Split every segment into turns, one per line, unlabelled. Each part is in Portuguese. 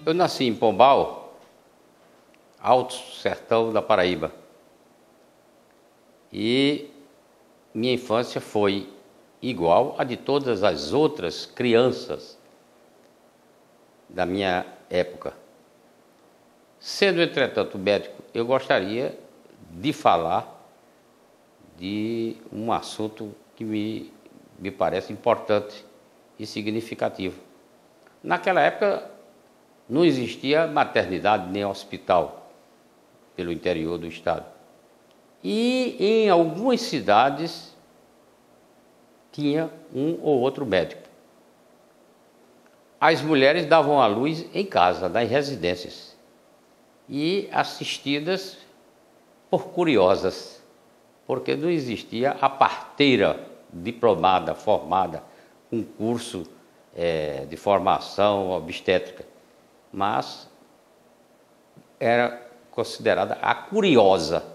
Eu nasci em Pombal, Alto Sertão da Paraíba. E minha infância foi igual a de todas as outras crianças da minha época. Sendo, entretanto, médico, eu gostaria de falar de um assunto que me parece importante e significativo. Naquela época, não existia maternidade nem hospital pelo interior do estado. E em algumas cidades tinha um ou outro médico. As mulheres davam à luz em casa, nas residências, e assistidas por curiosas, porque não existia a parteira diplomada, formada, com curso de formação obstétrica, mas era considerada a curiosa.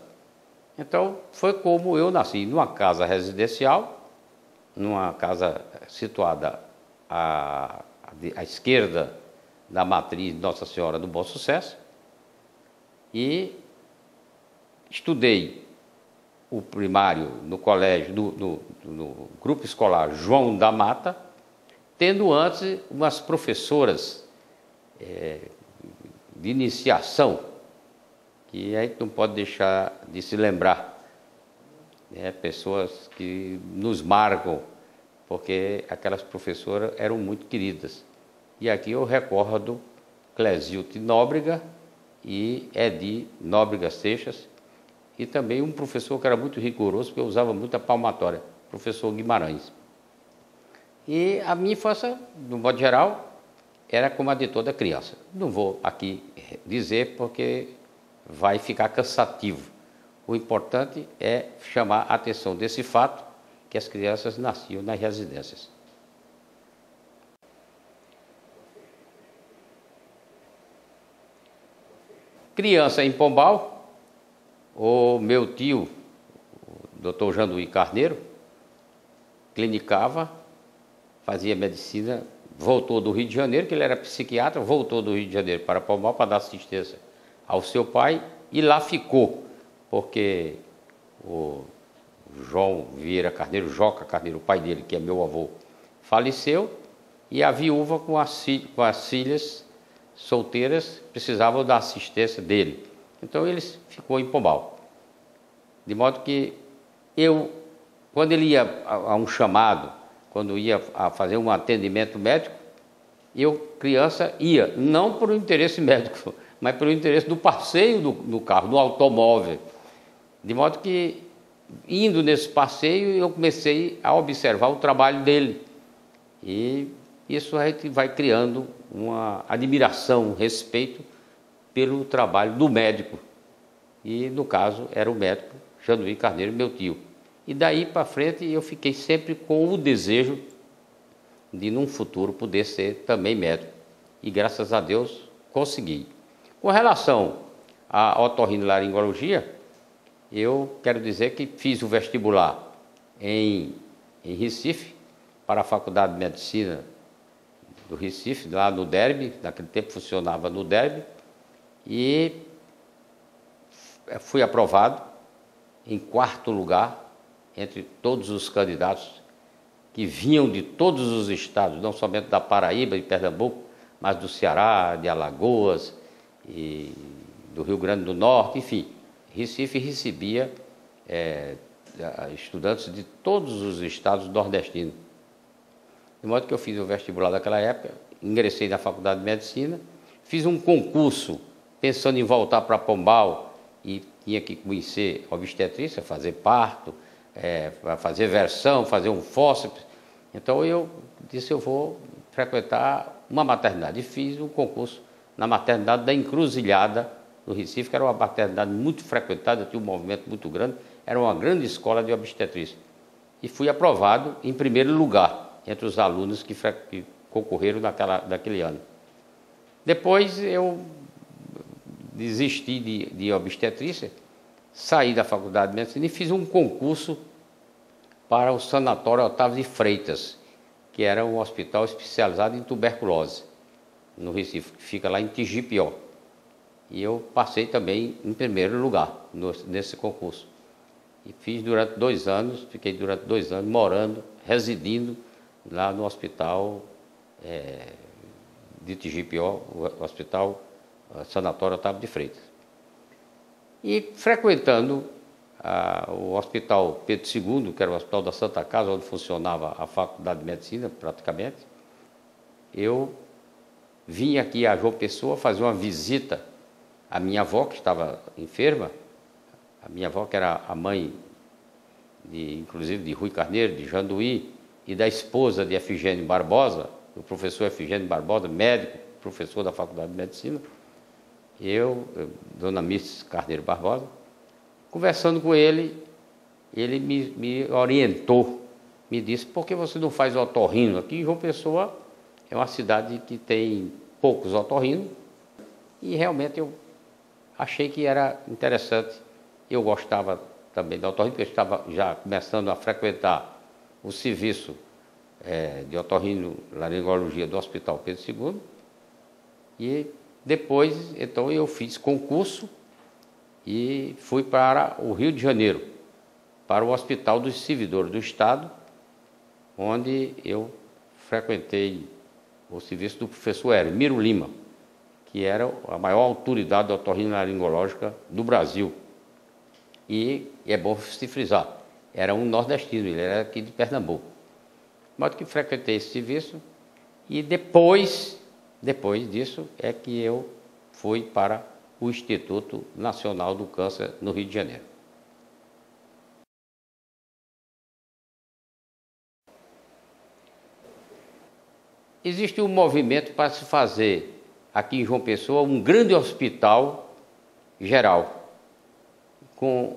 Então, foi como eu nasci, numa casa residencial, numa casa situada à esquerda da matriz Nossa Senhora do Bom Sucesso, e estudei o primário no colégio, no grupo escolar João da Mata, tendo antes umas professoras de iniciação, que a gente não pode deixar de se lembrar, pessoas que nos marcam, porque aquelas professoras eram muito queridas. E aqui eu recordo Clesilde Nóbrega e Edi Nóbrega Seixas, e também um professor que era muito rigoroso, porque eu usava muita palmatória, professor Guimarães. E a minha infância, de um modo geral, era como a de toda criança. Não vou aqui dizer porque vai ficar cansativo. O importante é chamar a atenção desse fato, que as crianças nasciam nas residências. Criança em Pombal, o meu tio, o Dr. Janduí Carneiro, clinicava, fazia medicina, voltou do Rio de Janeiro, que ele era psiquiatra, voltou do Rio de Janeiro para Pombal para dar assistência ao seu pai, e lá ficou, porque o João Vieira Carneiro, Joca Carneiro, o pai dele, que é meu avô, faleceu, e a viúva com as filhas solteiras precisavam da assistência dele. Então ele ficou em Pombal. De modo que eu, quando ele ia a um chamado, quando ia a fazer um atendimento médico, eu, criança, ia, não por um interesse médico, mas pelo interesse do passeio do carro, do automóvel. De modo que, indo nesse passeio, eu comecei a observar o trabalho dele. E isso a gente vai criando uma admiração, um respeito pelo trabalho do médico. E, no caso, era o médico Janduí Carneiro, meu tio. E daí para frente eu fiquei sempre com o desejo de, num futuro, poder ser também médico. E, graças a Deus, consegui. Com relação à otorrinolaringologia, eu quero dizer que fiz o vestibular em Recife, para a Faculdade de Medicina do Recife, lá no DERB, naquele tempo funcionava no DERB, e fui aprovado em 4º lugar entre todos os candidatos que vinham de todos os estados, não somente da Paraíba e Pernambuco, mas do Ceará, de Alagoas e do Rio Grande do Norte, enfim. Recife recebia estudantes de todos os estados nordestinos. De modo que eu fiz o vestibular daquela época, ingressei na Faculdade de Medicina, fiz um concurso pensando em voltar para Pombal, e tinha que conhecer obstetrícia, fazer parto, fazer versão, fazer um fórceps. Então eu disse, eu vou frequentar uma maternidade. E fiz um concurso na maternidade da Encruzilhada, no Recife, que era uma maternidade muito frequentada, tinha um movimento muito grande, era uma grande escola de obstetrícia. E fui aprovado em 1º lugar entre os alunos que concorreram naquele ano. Depois eu desisti de obstetrícia, saí da Faculdade de Medicina e fiz um concurso para o Sanatório Otávio de Freitas, que era um hospital especializado em tuberculose. no Recife, que fica lá em Tigipió. E eu passei também em primeiro lugar nesse concurso. E fiz durante 2 anos, fiquei durante 2 anos morando, residindo lá no hospital de Tigipió, o hospital Sanatório Otávio de Freitas. E frequentando o Hospital Pedro II, que era o Hospital da Santa Casa, onde funcionava a Faculdade de Medicina, praticamente, eu vim aqui a João Pessoa fazer uma visita à minha avó, que estava enferma. A minha avó, que era a mãe, inclusive, de Rui Carneiro, de Janduí, e da esposa de Efigênio Barbosa, o professor Efigênio Barbosa, médico, professor da Faculdade de Medicina. Dona Miss Carneiro Barbosa, conversando com ele, ele me orientou, me disse: por que você não faz otorrino? Aqui em João Pessoa é uma cidade que tem poucos otorrinos, e realmente eu achei que era interessante. Eu gostava também da otorrino, porque eu estava já começando a frequentar o serviço de otorrinolaringologia do Hospital Pedro II, e depois, então, eu fiz concurso e fui para o Rio de Janeiro, para o Hospital dos Servidores do Estado, onde eu frequentei o serviço do professor Hermiro Lima, que era a maior autoridade otorrinolaringológica do Brasil. E é bom se frisar, era um nordestino, ele era aqui de Pernambuco. De modo que frequentei esse serviço e depois disso é que eu fui para o Instituto Nacional do Câncer no Rio de Janeiro. Existe um movimento para se fazer aqui em João Pessoa um grande hospital geral,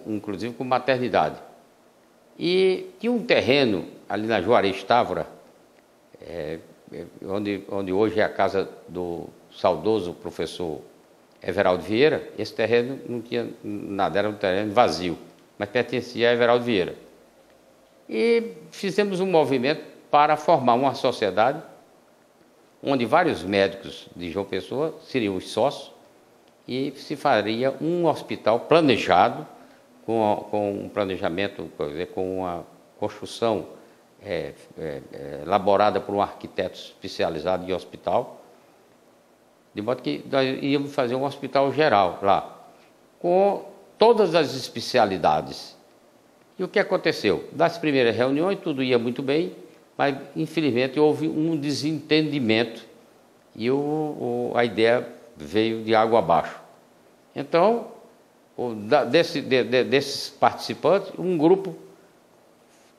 inclusive com maternidade. E tinha um terreno ali na Juarez Távora, onde hoje é a casa do saudoso professor Everaldo Vieira. Esse terreno não tinha nada, era um terreno vazio, mas pertencia a Everaldo Vieira. E fizemos um movimento para formar uma sociedade onde vários médicos de João Pessoa seriam os sócios e se faria um hospital planejado, com um planejamento, com uma construção elaborada por um arquiteto especializado em hospital, de modo que nós íamos fazer um hospital geral lá, com todas as especialidades. E o que aconteceu? Das primeiras reuniões tudo ia muito bem, mas infelizmente houve um desentendimento e a ideia veio de água abaixo. Então, desses participantes, um grupo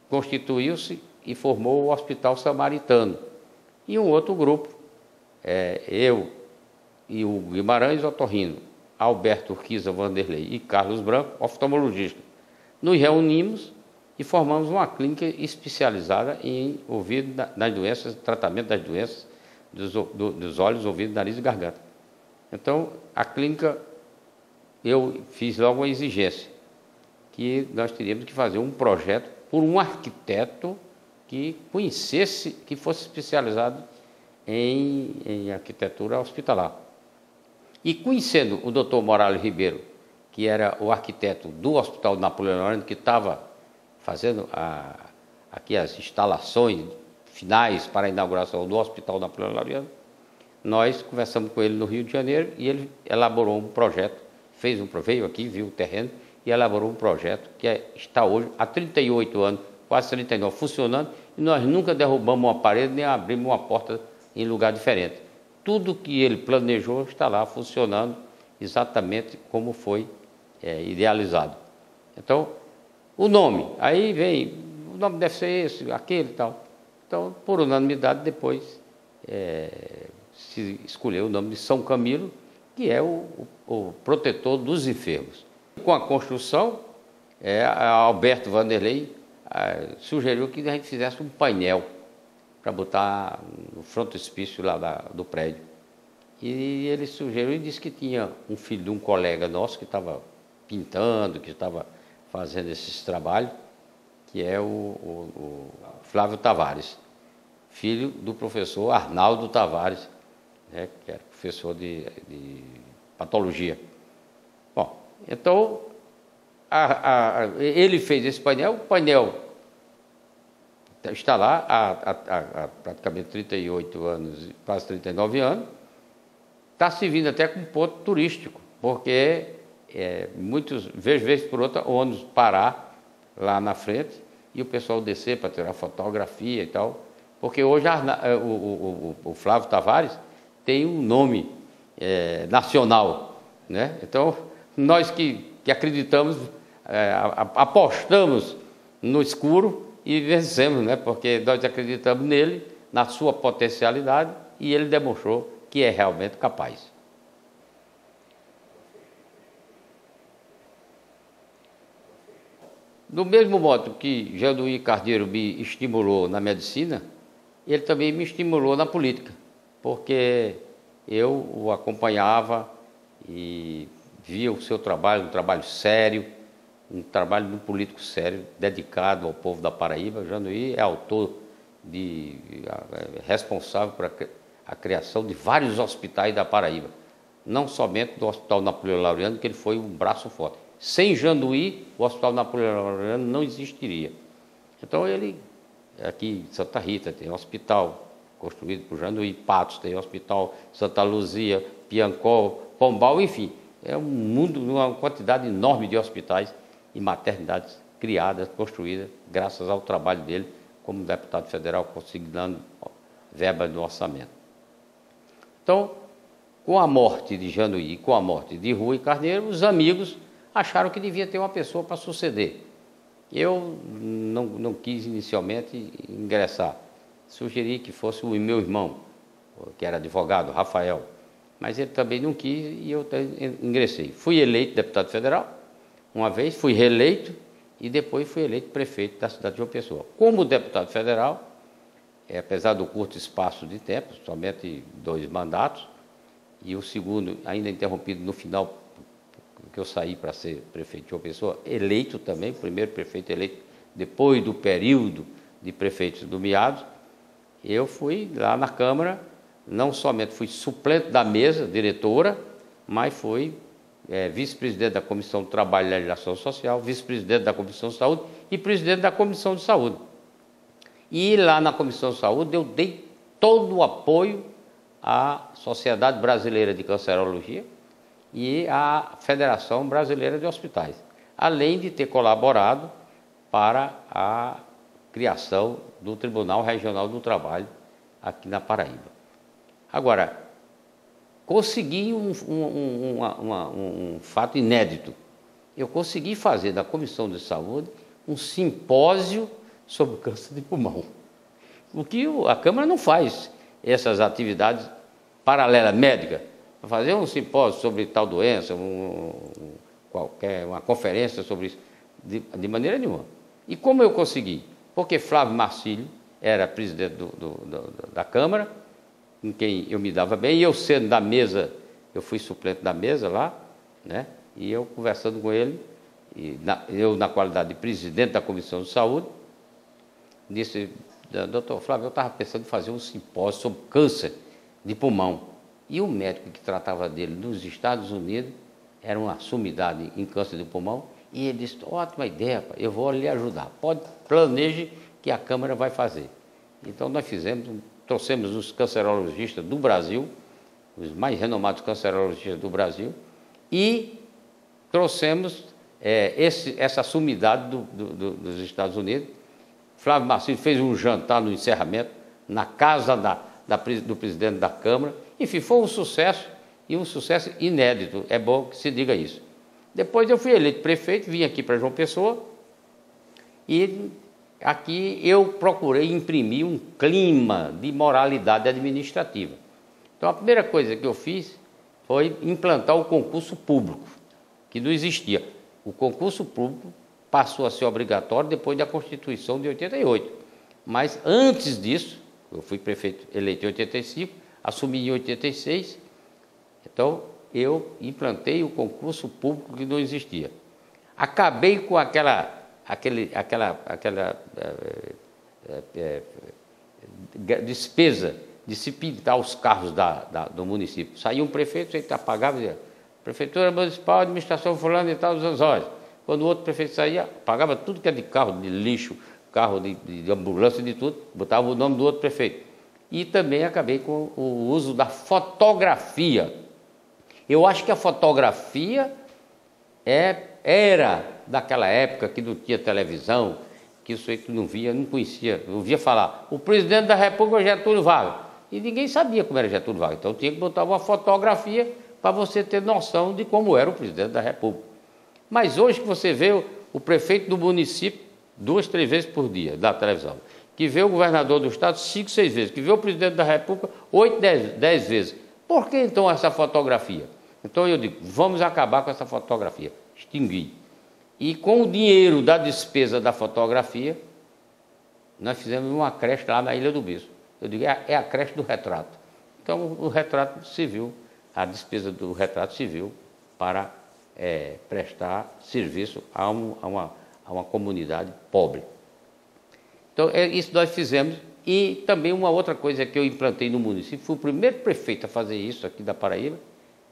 constituiu-se e formou o Hospital Samaritano. E um outro grupo, eu e o Guimarães Otorrino, Alberto Urquiza Vanderlei e Carlos Branco, oftalmologista, nos reunimos e formamos uma clínica especializada em ouvido das doenças, tratamento das doenças dos olhos, ouvidos, nariz e garganta. Então, a clínica, eu fiz logo uma exigência, que nós teríamos que fazer um projeto por um arquiteto que conhecesse, que fosse especializado em arquitetura hospitalar. E conhecendo o Dr. Morales Ribeiro, que era o arquiteto do Hospital Napoleão, que estava fazendo aqui as instalações finais para a inauguração do Hospital Napoleão, nós conversamos com ele no Rio de Janeiro e ele elaborou um projeto, veio aqui, viu o terreno e elaborou um projeto que está hoje, há 38 anos, quase 39, funcionando, e nós nunca derrubamos uma parede nem abrimos uma porta em lugar diferente. Tudo que ele planejou está lá funcionando exatamente como foi idealizado. Então, o nome, aí vem, o nome deve ser esse, aquele e tal. Então, por unanimidade, depois se escolheu o nome de São Camilo, que é o protetor dos enfermos. Com a construção, Alberto Vanderlei sugeriu que a gente fizesse um painel para botar no frontispício lá do prédio. E ele sugeriu e disse que tinha um filho de um colega nosso que estava pintando, que estava fazendo esses trabalhos, que é o Flávio Tavares, filho do professor Arnaldo Tavares, né, que era professor de patologia. Bom, então ele fez esse painel, o painel está lá há praticamente 38 anos, quase 39 anos, está servindo até como ponto turístico, porque muitos, vez por outra, ônibus parar lá na frente e o pessoal descer para tirar fotografia e tal, porque hoje o Flávio Tavares tem um nome nacional, né? Então, nós que acreditamos, apostamos no escuro e vencemos, né? Porque nós acreditamos nele, na sua potencialidade, e ele demonstrou que é realmente capaz. Do mesmo modo que Janduí Carneiro me estimulou na medicina, ele também me estimulou na política, porque eu o acompanhava e via o seu trabalho, um trabalho sério, um trabalho de um político sério, dedicado ao povo da Paraíba. Janduí é autor responsável por a criação de vários hospitais da Paraíba, não somente do Hospital Napoleão Laureano, que ele foi um braço forte. Sem Janduí, o Hospital Napoleão Laureano não existiria. Então ele, aqui em Santa Rita, tem um hospital construído por Janduí, Patos tem um hospital, Santa Luzia, Piancó, Pombal, enfim. É um mundo, uma quantidade enorme de hospitais e maternidades criadas, construídas, graças ao trabalho dele como deputado federal, consignando verba no orçamento. Então, com a morte de Janduí, com a morte de Rui Carneiro, os amigos acharam que devia ter uma pessoa para suceder. Eu não quis inicialmente ingressar. Sugeri que fosse o meu irmão, que era advogado, Rafael, mas ele também não quis e eu ingressei. Fui eleito deputado federal uma vez, fui reeleito e depois fui eleito prefeito da cidade de João Pessoa. Como deputado federal, apesar do curto espaço de tempo, somente 2 mandatos, e o segundo ainda interrompido no final, que eu saí para ser prefeito de João Pessoa, eleito também, primeiro prefeito eleito depois do período de prefeitos nomeados. Eu fui lá na Câmara, não somente fui suplente da mesa, diretora, mas fui vice-presidente da Comissão de Trabalho e Legislação Social, vice-presidente da Comissão de Saúde e presidente da Comissão de Saúde. E lá na Comissão de Saúde eu dei todo o apoio à Sociedade Brasileira de Cancerologia e à Federação Brasileira de Hospitais, além de ter colaborado para a criação do Tribunal Regional do Trabalho aqui na Paraíba. Agora, consegui um fato inédito. Eu consegui fazer da Comissão de Saúde um simpósio sobre câncer de pulmão. O que a Câmara não faz essas atividades paralelas médicas, para fazer um simpósio sobre tal doença, uma conferência sobre isso, de maneira nenhuma. E como eu consegui? Porque Flávio Marcílio era presidente da Câmara, com quem eu me dava bem, e eu sendo da mesa, eu fui suplente da mesa lá, né? E eu conversando com ele, eu na qualidade de presidente da Comissão de Saúde, disse: doutor Flávio, eu estava pensando em fazer um simpósio sobre câncer de pulmão. E o médico que tratava dele nos Estados Unidos era uma sumidade em câncer de pulmão, e ele disse: ótima ideia, eu vou lhe ajudar, planeje que a Câmara vai fazer. Então nós trouxemos os cancerologistas do Brasil, os mais renomados cancerologistas do Brasil, e trouxemos essa sumidade dos Estados Unidos. Flávio Marcílio fez um jantar no encerramento, na casa do presidente da Câmara. Enfim, foi um sucesso, e um sucesso inédito, é bom que se diga isso. Depois eu fui eleito prefeito, vim aqui para João Pessoa, e aqui eu procurei imprimir um clima de moralidade administrativa. Então a primeira coisa que eu fiz foi implantar o concurso público, que não existia. O concurso público passou a ser obrigatório depois da Constituição de 88. Mas antes disso, eu fui prefeito eleito em 85, assumi em 86, então eu implantei o concurso público que não existia. Acabei com aquela despesa de se pintar os carros do município. Saía um prefeito, ele apagava e dizia, Prefeitura Municipal, Administração fulano e tal, dos Anzóis. Quando o outro prefeito saía, apagava tudo que é de carro, de lixo, carro de ambulância, de tudo, botava o nome do outro prefeito. E também acabei com o uso da fotografia. Eu acho que a fotografia era daquela época que não tinha televisão, que o sujeito não via, não conhecia, ouvia falar, o presidente da República é Getúlio Vargas. E ninguém sabia como era Getúlio Vargas. Então tinha que botar uma fotografia para você ter noção de como era o presidente da República. Mas hoje que você vê o prefeito do município 2, 3 vezes por dia da televisão, que vê o governador do estado 5, 6 vezes, que vê o presidente da República 8, 10 vezes. Por que então essa fotografia? Então eu digo, vamos acabar com essa fotografia, extinguir. E com o dinheiro da despesa da fotografia, nós fizemos uma creche lá na Ilha do Bispo. Eu digo, é a creche do retrato. Então o retrato civil, a despesa do retrato civil para prestar serviço a uma comunidade pobre. Então, isso nós fizemos. E também uma outra coisa que eu implantei no município, fui o primeiro prefeito a fazer isso aqui da Paraíba,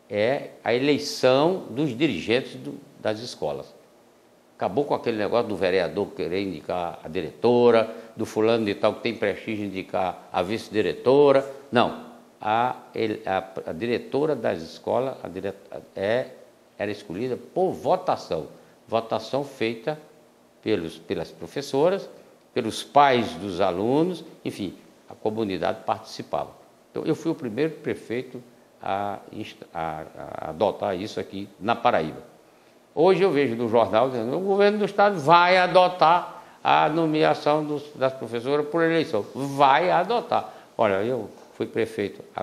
é a eleição dos dirigentes das escolas. Acabou com aquele negócio do vereador querer indicar a diretora, do fulano de tal que tem prestígio indicar a vice-diretora. Não, a diretora das escolas era escolhida por votação. Votação feita pelas professoras, pelos pais dos alunos, enfim, a comunidade participava. Então, eu fui o primeiro prefeito a adotar isso aqui na Paraíba. Hoje eu vejo no jornal dizendo, o governo do estado vai adotar a nomeação das professoras por eleição. Vai adotar. Olha, eu fui prefeito há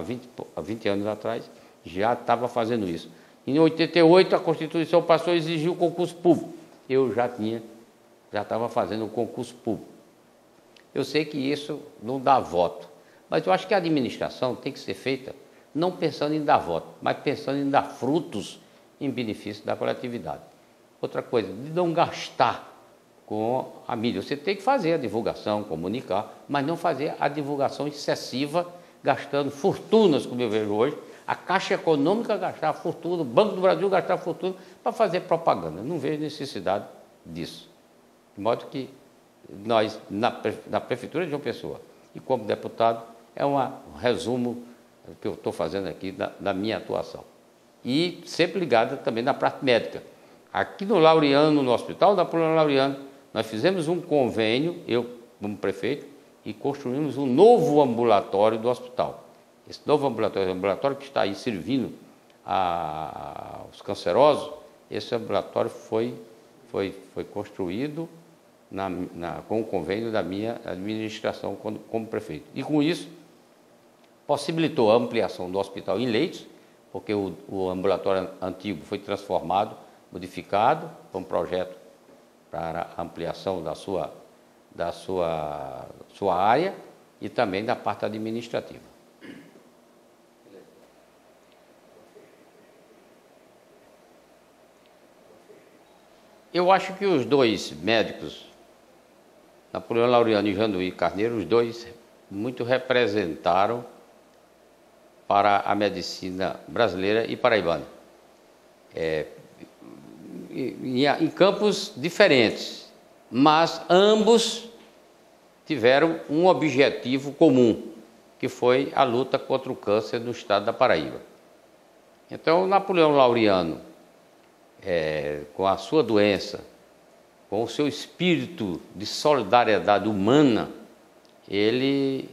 20 anos atrás, já estava fazendo isso. Em 88 a Constituição passou a exigir o concurso público. Eu já estava fazendo o concurso público. Eu sei que isso não dá voto, mas eu acho que a administração tem que ser feita não pensando em dar voto, mas pensando em dar frutos em benefício da coletividade. Outra coisa, de não gastar com a mídia. Você tem que fazer a divulgação, comunicar, mas não fazer a divulgação excessiva, gastando fortunas, como eu vejo hoje. A Caixa Econômica gastar fortuna, o Banco do Brasil gastar fortuna para fazer propaganda. Não vejo necessidade disso. De modo que nós, na Prefeitura de João Pessoa, e como deputado, é um resumo que eu estou fazendo aqui da minha atuação. E sempre ligada também na parte médica. Aqui no Laureano, no Hospital da Polônia Laureano, nós fizemos um convênio, eu como prefeito, e construímos um novo ambulatório do hospital. Esse novo ambulatório é um ambulatório que está aí servindo aos cancerosos. Esse ambulatório foi construído com o convênio da minha administração como prefeito. E com isso, possibilitou a ampliação do hospital em leitos, porque o ambulatório antigo foi transformado, modificado, para um projeto para a ampliação da sua área e também da parte administrativa. Eu acho que os dois médicos, Napoleão Laureano e Janduí Carneiro, os dois muito representaram para a medicina brasileira e paraibana. Em campos diferentes, mas ambos tiveram um objetivo comum, que foi a luta contra o câncer no estado da Paraíba. Então, Napoleão Laureano, com a sua doença, com o seu espírito de solidariedade humana, ele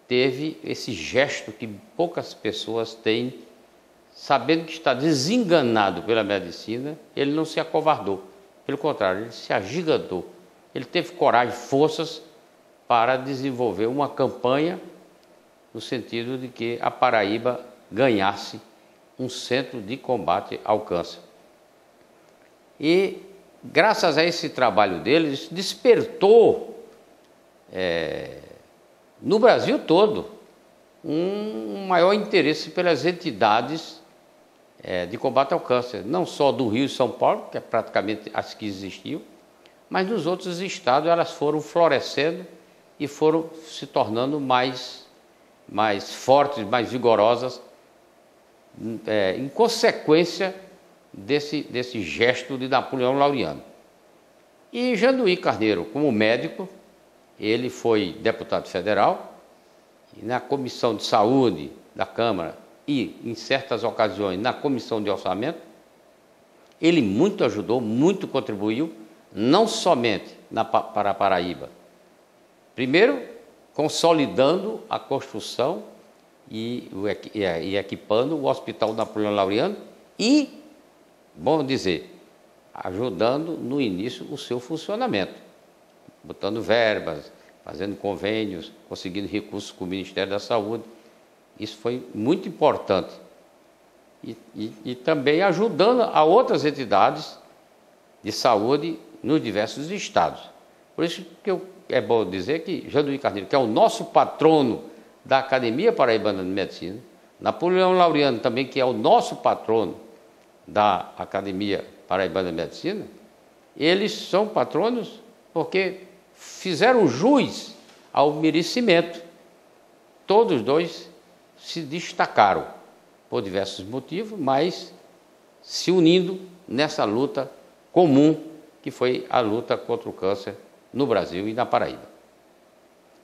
teve esse gesto que poucas pessoas têm, sabendo que está desenganado pela medicina, ele não se acovardou. Pelo contrário, ele se agigantou. Ele teve coragem, forças para desenvolver uma campanha no sentido de que a Paraíba ganhasse um centro de combate ao câncer. E, graças a esse trabalho deles, despertou no Brasil todo um maior interesse pelas entidades de combate ao câncer, não só do Rio e São Paulo, que é praticamente as que existiam, mas nos outros estados elas foram florescendo e foram se tornando mais mais fortes, mais vigorosas, em consequência desse gesto de Napoleão Laureano. E Janduí Carneiro, como médico, ele foi deputado federal, e na Comissão de Saúde da Câmara e, em certas ocasiões, na Comissão de Orçamento, ele muito ajudou, muito contribuiu, não somente para a Paraíba. Primeiro, consolidando a construção e equipando o Hospital Napoleão Laureano e, bom dizer, ajudando no início o seu funcionamento, botando verbas, fazendo convênios, conseguindo recursos com o Ministério da Saúde. Isso foi muito importante. E também ajudando a outras entidades de saúde nos diversos estados. Por isso que é bom dizer que Janduí Carneiro, que é o nosso patrono da Academia Paraibana de Medicina, Napoleão Laureano também, que é o nosso patrono da Academia Paraibana de Medicina, eles são patronos porque fizeram jus ao merecimento. Todos dois se destacaram por diversos motivos, mas se unindo nessa luta comum que foi a luta contra o câncer no Brasil e na Paraíba.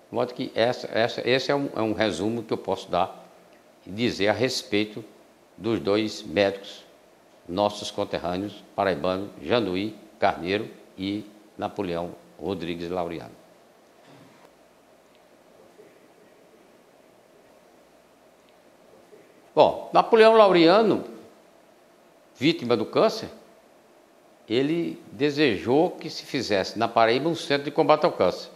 De modo que esse é um resumo que eu posso dar e dizer a respeito dos dois médicos, nossos conterrâneos paraibanos, Janduí Carneiro e Napoleão Rodrigues Laureano. Bom, Napoleão Laureano, vítima do câncer, ele desejou que se fizesse na Paraíba um centro de combate ao câncer.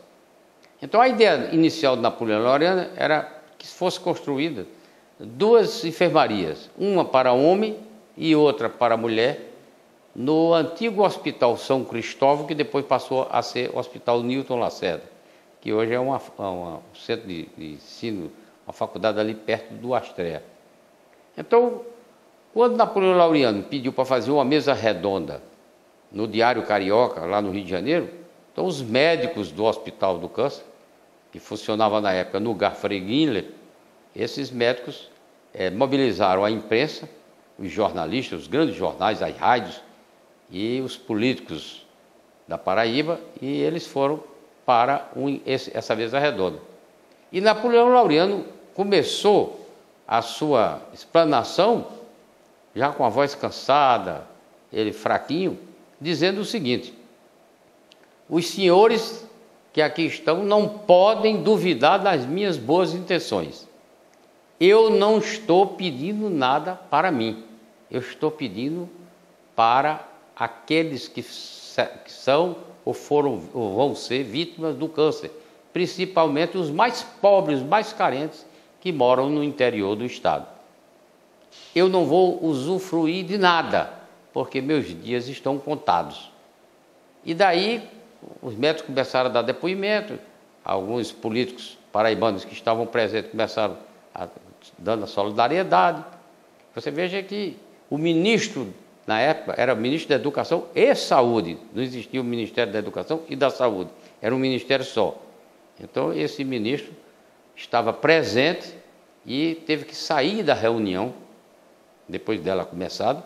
Então a ideia inicial de Napoleão Laureano era que fosse construída 2 enfermarias, uma para homem e outra para mulher, no antigo Hospital São Cristóvão, que depois passou a ser o Hospital Newton Lacerda, que hoje é um centro de ensino, uma faculdade ali perto do Astrea. Então, quando Napoleão Laureano pediu para fazer uma mesa redonda no Diário Carioca, lá no Rio de Janeiro, então os médicos do Hospital do Câncer, que funcionava na época no Garfreguinler, esses médicos mobilizaram a imprensa, os jornalistas, os grandes jornais, as rádios e os políticos da Paraíba, e eles foram para essa mesa redonda. E Napoleão Laureano começou a sua explanação, já com a voz cansada, ele fraquinho, dizendo o seguinte: os senhores que aqui estão não podem duvidar das minhas boas intenções. Eu não estou pedindo nada para mim, eu estou pedindo para aqueles que são ou vão ser vítimas do câncer, principalmente os mais pobres, os mais carentes, que moram no interior do estado. Eu não vou usufruir de nada, porque meus dias estão contados. E daí os médicos começaram a dar depoimento, alguns políticos paraibanos que estavam presentes começaram dando a solidariedade. Você veja que o ministro, na época, era o ministro da Educação e Saúde, não existia o Ministério da Educação e da Saúde, era um ministério só. Então esse ministro estava presente e teve que sair da reunião, depois dela começada,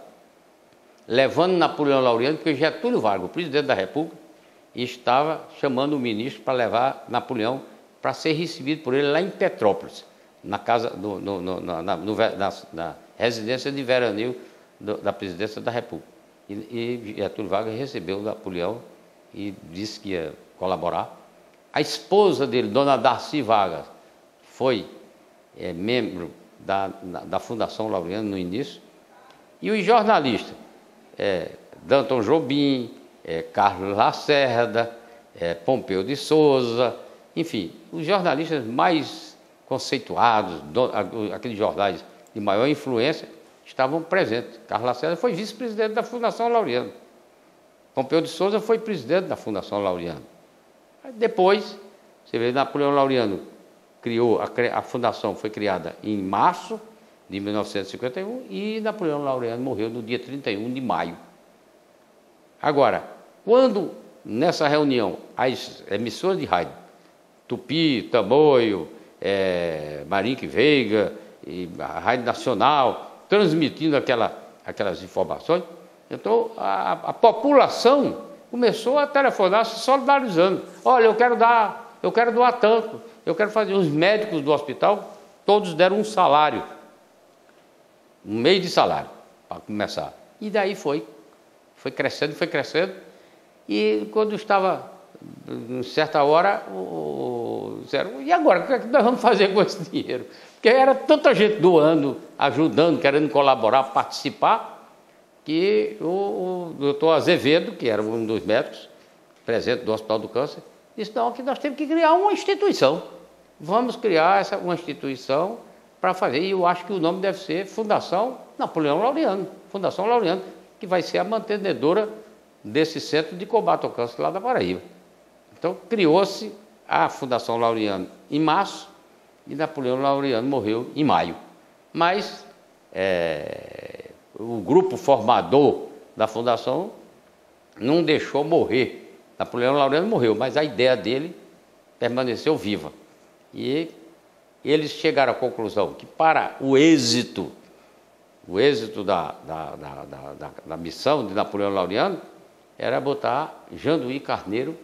levando Napoleão Laureano, porque Getúlio Vargas, o presidente da República, estava chamando o ministro para levar Napoleão para ser recebido por ele lá em Petrópolis, na casa, na residência de veraneio da presidência da República. E Getúlio Vargas recebeu Napoleão e disse que ia colaborar. A esposa dele, Dona Darcy Vargas, foi membro da Fundação Laureano no início. E os jornalistas, Danton Jobim, Carlos Lacerda, Pompeu de Souza, enfim, os jornalistas mais conceituados, aqueles jornais de maior influência, estavam presentes. Carlos Lacerda foi vice-presidente da Fundação Laureano. Pompeu de Souza foi presidente da Fundação Laureano. Depois, você vê, Napoleão Laureano criou, a fundação foi criada em março de 1951 e Napoleão Laureano morreu no dia 31 de maio. Agora, quando nessa reunião as emissoras de rádio, Tupi, Tamoio, Marinque Veiga, e a Rádio Nacional, transmitindo aquelas informações. Então, a população começou a telefonar se solidarizando. Olha, eu quero doar tanto, eu quero fazer. Os médicos do hospital, todos deram um salário, um mês de salário, para começar. E daí foi crescendo, e quando estava, em certa hora, disseram, e agora, o que é que nós vamos fazer com esse dinheiro? Porque era tanta gente doando, ajudando, querendo colaborar, participar, que o doutor Azevedo, que era um dos médicos, presidente do Hospital do Câncer, disse, não, que nós temos que criar uma instituição. Vamos criar uma instituição para fazer, e eu acho que o nome deve ser Fundação Napoleão Laureano, Fundação Laureano, que vai ser a mantenedora desse centro de combate ao câncer lá da Paraíba. Então, criou-se a Fundação Laureano em março, e Napoleão Laureano morreu em maio. Mas o grupo formador da fundação não deixou morrer. Napoleão Laureano morreu, mas a ideia dele permaneceu viva. E eles chegaram à conclusão que para o êxito da missão de Napoleão Laureano era botar Janduí Carneiro,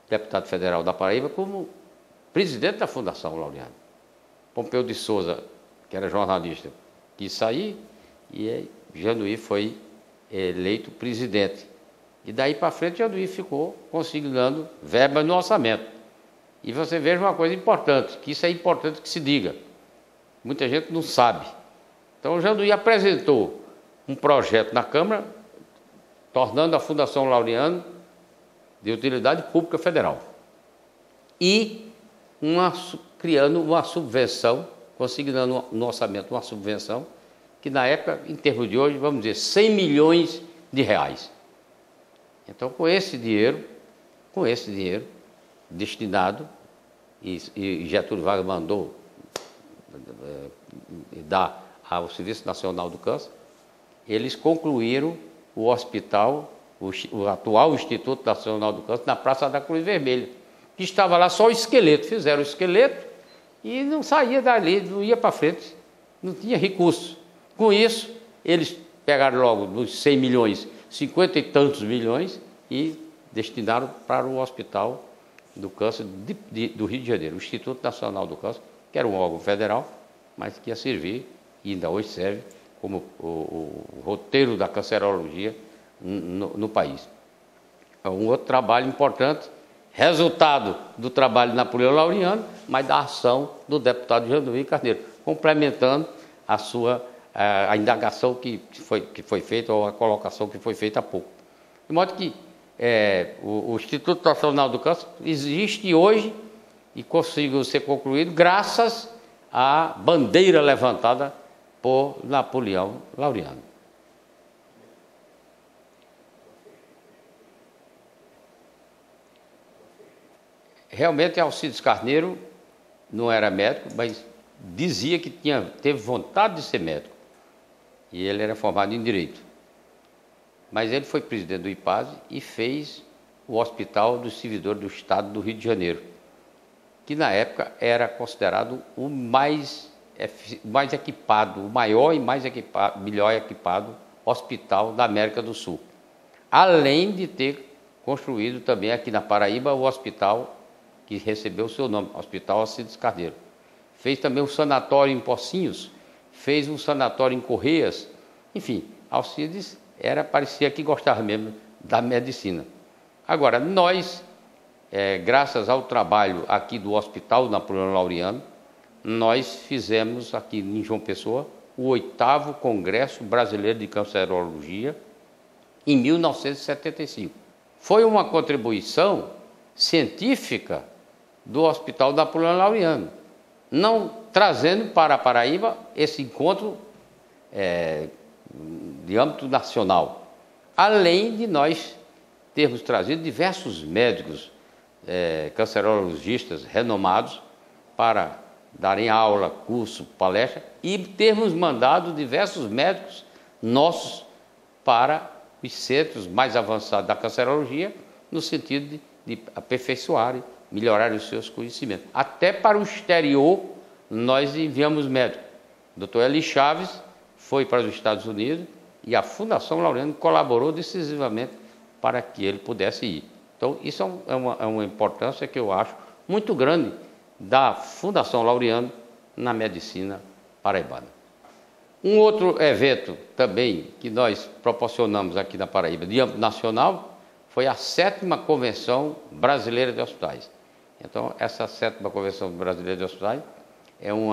deputado federal da Paraíba, como presidente da Fundação Laureano. Pompeu de Souza, que era jornalista, quis sair, e Janduí foi eleito presidente. E daí para frente, Janduí ficou consignando verba no orçamento. E você veja uma coisa importante, que isso é importante que se diga. Muita gente não sabe. Então, o Janduí apresentou um projeto na Câmara, tornando a Fundação Laureano de utilidade pública federal. E criando uma subvenção, consignando no orçamento uma subvenção, que na época, em termos de hoje, vamos dizer, 100 milhões de reais. Então, com esse dinheiro destinado, e Getúlio Vargas mandou dar ao Serviço Nacional do Câncer, eles concluíram o hospital, o atual Instituto Nacional do Câncer, na Praça da Cruz Vermelha, que estava lá só o esqueleto. Fizeram o esqueleto e não saía dali, não ia para frente, não tinha recurso. Com isso, eles pegaram logo dos 100 milhões, 50 e tantos milhões e destinaram para o Hospital do Câncer do Rio de Janeiro, o Instituto Nacional do Câncer, que era um órgão federal, mas que ia servir, e ainda hoje serve, como o roteiro da cancerologia no país. Um outro trabalho importante, resultado do trabalho de Napoleão Laureano, mas da ação do deputado Janduí Carneiro, complementando a indagação que foi feita, ou a colocação que foi feita há pouco. De modo que o Instituto Nacional do Câncer existe hoje e conseguiu ser concluído graças à bandeira levantada por Napoleão Laureano. Realmente, Alcides Carneiro não era médico, mas dizia que teve vontade de ser médico. E ele era formado em Direito. Mas ele foi presidente do IPASE e fez o Hospital dos Servidores do Estado do Rio de Janeiro, que na época era considerado o mais equipado, o maior e melhor equipado hospital da América do Sul. Além de ter construído também aqui na Paraíba o hospital que recebeu o seu nome, Hospital Alcides Carneiro. Fez também um sanatório em Pocinhos, fez um sanatório em Correias. Enfim, Alcides parecia que gostava mesmo da medicina. Agora, nós, graças ao trabalho aqui do Hospital Napoleão Laureano, nós fizemos aqui em João Pessoa o 8º Congresso Brasileiro de Cancerologia em 1975. Foi uma contribuição científica do Hospital Napoleão Laureano, não trazendo para a Paraíba esse encontro de âmbito nacional, além de nós termos trazido diversos médicos cancerologistas renomados para darem aula, curso, palestra, e termos mandado diversos médicos nossos para os centros mais avançados da cancerologia, no sentido de aperfeiçoarem melhorarem os seus conhecimentos. Até para o exterior, nós enviamos médicos. O Dr. Eli Chaves foi para os Estados Unidos e a Fundação Laureano colaborou decisivamente para que ele pudesse ir. Então, isso é uma importância que eu acho muito grande da Fundação Laureano na medicina paraibana. Um outro evento também que nós proporcionamos aqui na Paraíba, de âmbito nacional, foi a 7ª Convenção Brasileira de Hospitais. Então, essa 7ª Convenção Brasileira de Hospitais é um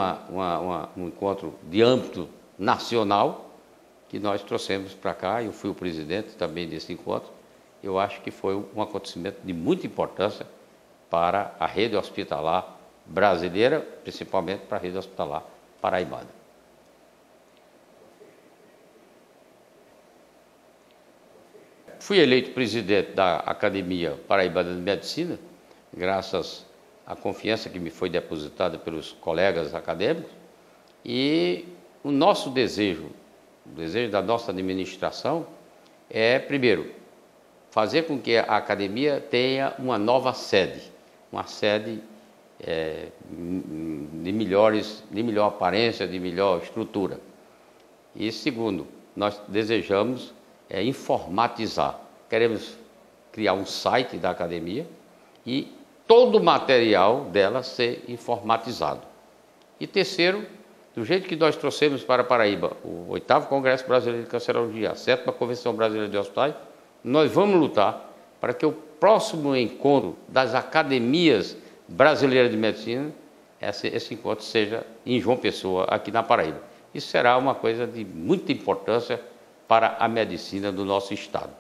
encontro de âmbito nacional que nós trouxemos para cá. Eu fui o presidente também desse encontro. Eu acho que foi um acontecimento de muita importância para a rede hospitalar brasileira, principalmente para a rede hospitalar paraibana. Fui eleito presidente da Academia Paraibana de Medicina, graças à confiança que me foi depositada pelos colegas acadêmicos, e o nosso desejo, o desejo da nossa administração é, primeiro, fazer com que a academia tenha uma nova sede, uma sede de melhor aparência, de melhor estrutura. E segundo, nós desejamos informatizar. Queremos criar um site da academia e todo o material dela ser informatizado. E terceiro, do jeito que nós trouxemos para a Paraíba o 8º Congresso Brasileiro de Cancerologia, a 7ª Convenção Brasileira de Hospitais, nós vamos lutar para que o próximo encontro das academias brasileiras de medicina, esse encontro seja em João Pessoa, aqui na Paraíba. Isso será uma coisa de muita importância para a medicina do nosso estado.